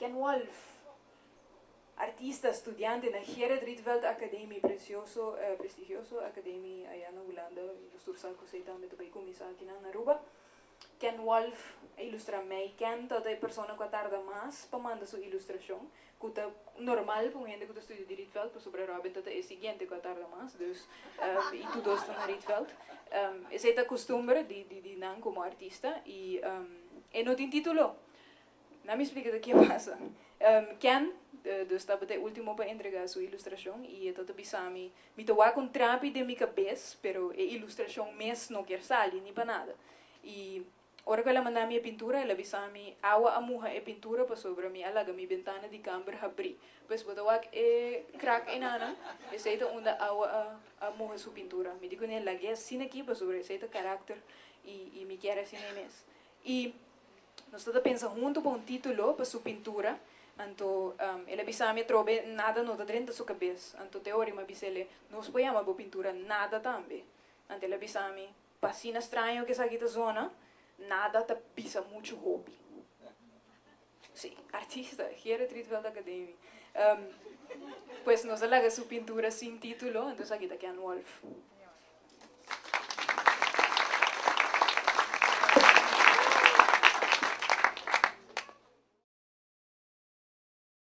Ken Wolf, artista, estudiante en la Gerrit Rietveld Academie, prestigioso academia allá en Holanda, ilustrasal cosita met bij comisa aqui na Aruba. Ken Wolf ilustra mij, Ken dat de persona que tarda mais para mandar sua ilustração, que é normal para gente que estuda de Rietveld, para sobre Robin dat é o seguinte que tarda mais, dus e tudo está na Rietveld. Essa é a costumbre de não como artista e não tem título. Não me explica o que passa. Ken dus dat betekent último para entregar sua ilustração e é todo bisami me toa com trapi de minha cabeça, pero a ilustração mes não quer sair nem para nada. E ora que ela manda minha pintura, ela bisami awa amuha e pintura para sobre mim, alaga minha ventana de câmera abri. Pois botawa e crack enana, e seita onda awa amuha sua pintura. Me digo nela lagi assim aqui para sobre seita caráter e me quer assim mes. E nós toda pensa junto com um título para sua pintura. Então, ele bisami trobe nada não está dentro da sua cabeça. Então, teoria mas bisele nós podemos a pintura nada também. Então, ele bisami passina estranho que essa aqui da zona, nada tá pisa muito hobby. Sim, artista, Gerrit Rietveld Academie. Pues nós alaga sua pintura sem título, então aqui está Ken Wolf.